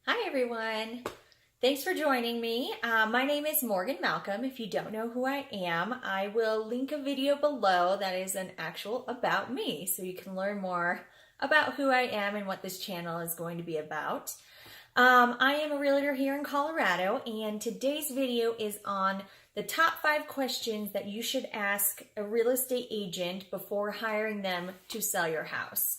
Hi everyone. Thanks for joining me. My name is Morgan Malcolm. If you don't know who I am, I will link a video below that is an actual about me so you can learn more about who I am and what this channel is going to be about. I am a realtor here in Colorado, and today's video is on the top 5 questions that you should ask a real estate agent before hiring them to sell your house.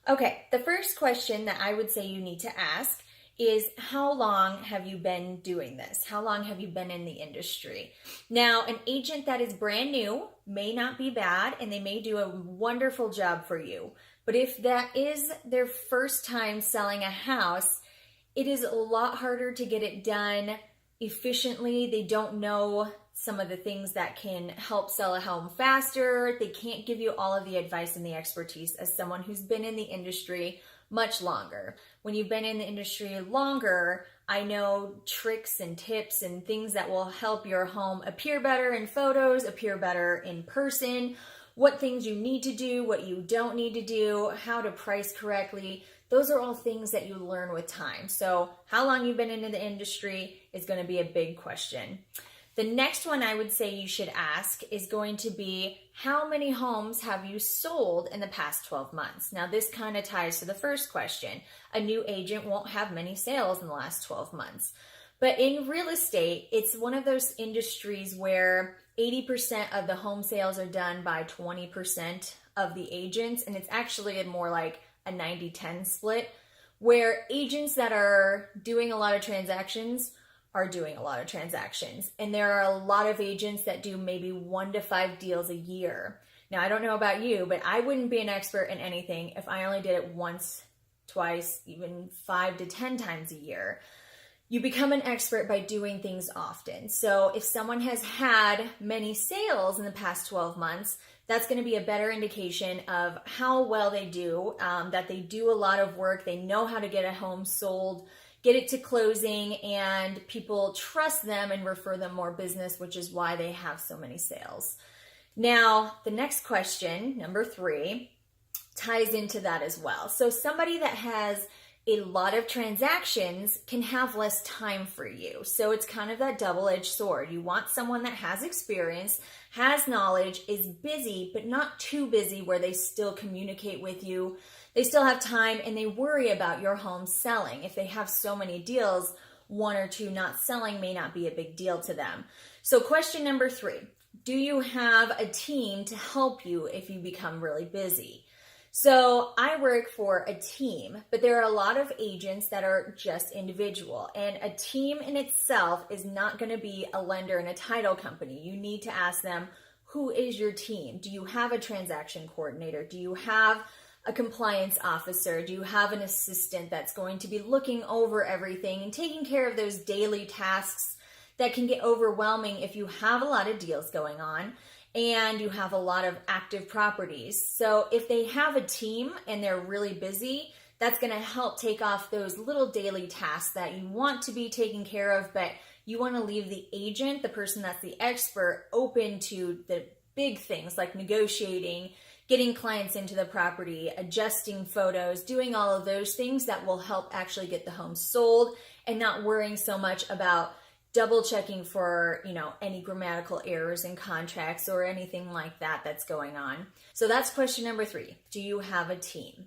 Okay, the first question that I would say you need to ask is, how long have you been doing this? How long have you been in the industry? Now, an agent that is brand new may not be bad, and they may do a wonderful job for you. But if that is their first time selling a house, it is a lot harder to get it done efficiently. They don't know some of the things that can help sell a home faster. They can't give you all of the advice and the expertise as someone who's been in the industry much longer. When you've been in the industry longer, I know tricks and tips and things that will help your home appear better in photos, appear better in person, what things you need to do, what you don't need to do, how to price correctly. Those are all things that you learn with time. So how long you've been into the industry is going to be a big question. The next one I would say you should ask is going to be, how many homes have you sold in the past 12 months? Now, this kind of ties to the first question. A new agent won't have many sales in the last 12 months. But in real estate, it's one of those industries where 80% of the home sales are done by 20% of the agents, and it's actually more like a 90-10 split, where agents that are doing a lot of transactions are doing a lot of transactions. And there are a lot of agents that do maybe 1 to 5 deals a year. Now, I don't know about you, but I wouldn't be an expert in anything if I only did it once, twice, even 5 to 10 times a year. You become an expert by doing things often. So if someone has had many sales in the past 12 months, that's going to be a better indication of how well they do, that they do a lot of work, they know how to get a home sold, get it to closing, and people trust them and refer them more business, which is why they have so many sales. Now, the next question, number 3, ties into that as well. So somebody that has a lot of transactions can have less time for you. So it's kind of that double-edged sword. You want someone that has experience, has knowledge, is busy, but not too busy where they still communicate with you. They still have time, and they worry about your home selling. If they have so many deals, 1 or 2 not selling may not be a big deal to them. So question number 3, do you have a team to help you if you become really busy? So I work for a team, but there are a lot of agents that are just individual, and a team in itself is not going to be a lender and a title company. You need to ask them, who is your team? Do you have a transaction coordinator? Do you have a compliance officer? Do you have an assistant that's going to be looking over everything and taking care of those daily tasks that can get overwhelming if you have a lot of deals going on and you have a lot of active properties? So if they have a team and they're really busy, that's going to help take off those little daily tasks that you want to be taken care of, but you want to leave the agent, the person that's the expert, open to the big things like negotiating, getting clients into the property, adjusting photos, doing all of those things that will help actually get the home sold, and not worrying so much about double checking for, any grammatical errors in contracts or anything like that that's going on. So that's question number 3. Do you have a team?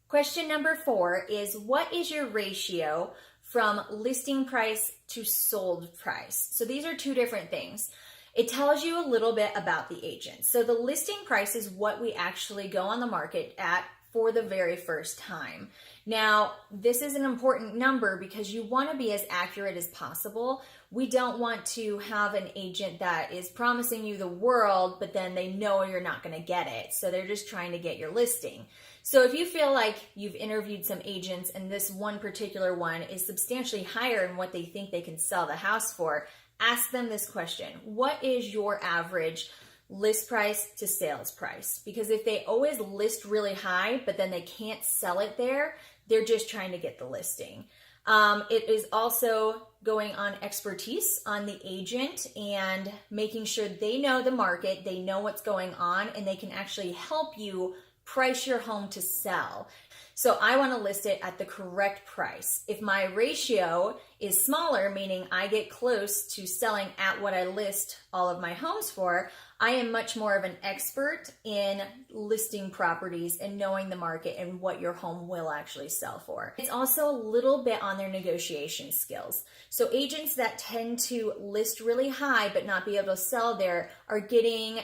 Question number 4 is, what is your ratio from listing price to sold price? So these are 2 different things. It tells you a little bit about the agent. So the listing price is what we actually go on the market at for the very first time. Now, this is an important number because you want to be as accurate as possible. We don't want to have an agent that is promising you the world, but then they know you're not going to get it. So they're just trying to get your listing. So if you feel like you've interviewed some agents and this one particular one is substantially higher in what they think they can sell the house for, ask them this question: what is your average list price to sales price? Because if they always list really high, but then they can't sell it there, they're just trying to get the listing. It is also going on expertise on the agent and making sure they know the market, they know what's going on, and they can actually help you price your home to sell. So I want to list it at the correct price. If my ratio is smaller, meaning I get close to selling at what I list all of my homes for, I am much more of an expert in listing properties and knowing the market and what your home will actually sell for. It's also a little bit on their negotiation skills. So agents that tend to list really high but not be able to sell there are getting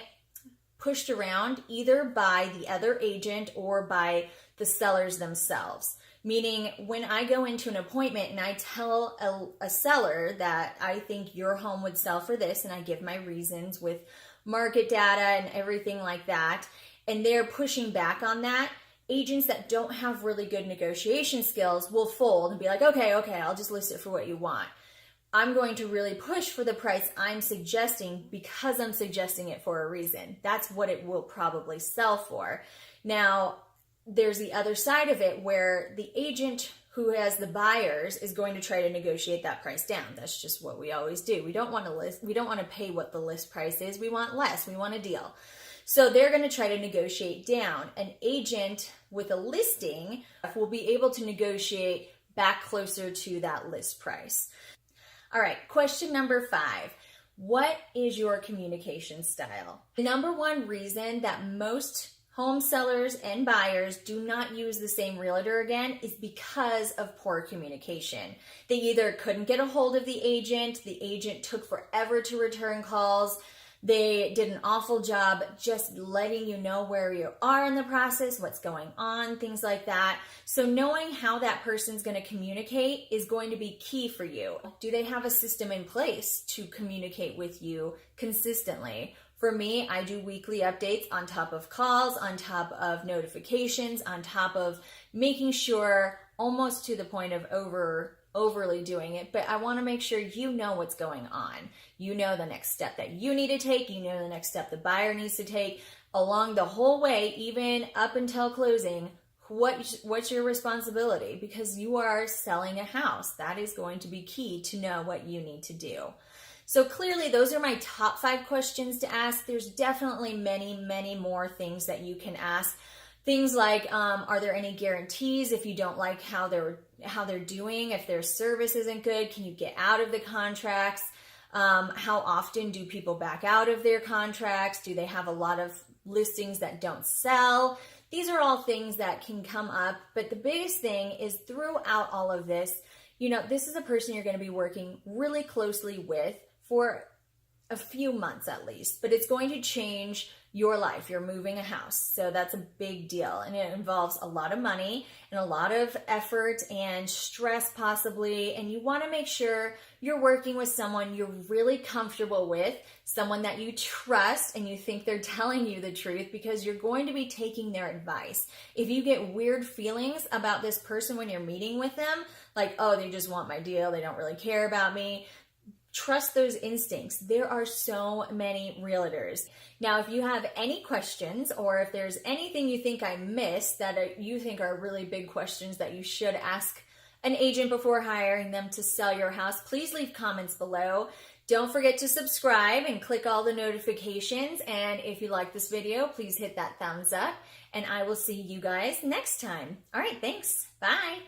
pushed around either by the other agent or by the sellers themselves. Meaning when I go into an appointment and I tell a seller that I think your home would sell for this, and I give my reasons with market data and everything like that, and they're pushing back on that, agents that don't have really good negotiation skills will fold and be like, okay, I'll just list it for what you want. I'm going to really push for the price I'm suggesting because I'm suggesting it for a reason. That's what it will probably sell for. Now, there's the other side of it where the agent who has the buyers is going to try to negotiate that price down. That's just what we always do. We don't want to pay what the list price is. We want less. We want a deal. So they're going to try to negotiate down. An agent with a listing will be able to negotiate back closer to that list price. All right, question number 5. What is your communication style? The number one reason that most home sellers and buyers do not use the same realtor again is because of poor communication. They either couldn't get a hold of the agent took forever to return calls, they did an awful job just letting you know where you are in the process, what's going on, things like that. So knowing how that person's going to communicate is going to be key for you. Do they have a system in place to communicate with you consistently? For me, I do weekly updates on top of calls, on top of notifications, on top of making sure, almost to the point of overly doing it, but I want to make sure you know what's going on. You know the next step that you need to take, you know the next step the buyer needs to take along the whole way, even up until closing. What's your responsibility? Because you are selling a house. That is going to be key to know what you need to do. So clearly those are my top 5 questions to ask. There's definitely many more things that you can ask. Things like, are there any guarantees if you don't like how they're doing? If their service isn't good, can you get out of the contracts? How often do people back out of their contracts? Do they have a lot of listings that don't sell? These are all things that can come up, but the biggest thing is throughout all of this, this is a person you're going to be working really closely with for a few months at least, but it's going to change your life. You're moving a house, so that's a big deal, and it involves a lot of money and a lot of effort and stress possibly, and you want to make sure you're working with someone you're really comfortable with, someone that you trust and you think they're telling you the truth, because you're going to be taking their advice. If you get weird feelings about this person when you're meeting with them, like, oh, they just want my deal, they don't really care about me, trust those instincts. There are so many realtors. Now, if you have any questions, or if there's anything you think I missed that you think are really big questions that you should ask an agent before hiring them to sell your house, please leave comments below. Don't forget to subscribe and click all the notifications. And if you like this video, please hit that thumbs up, and I will see you guys next time. All right, thanks. Bye.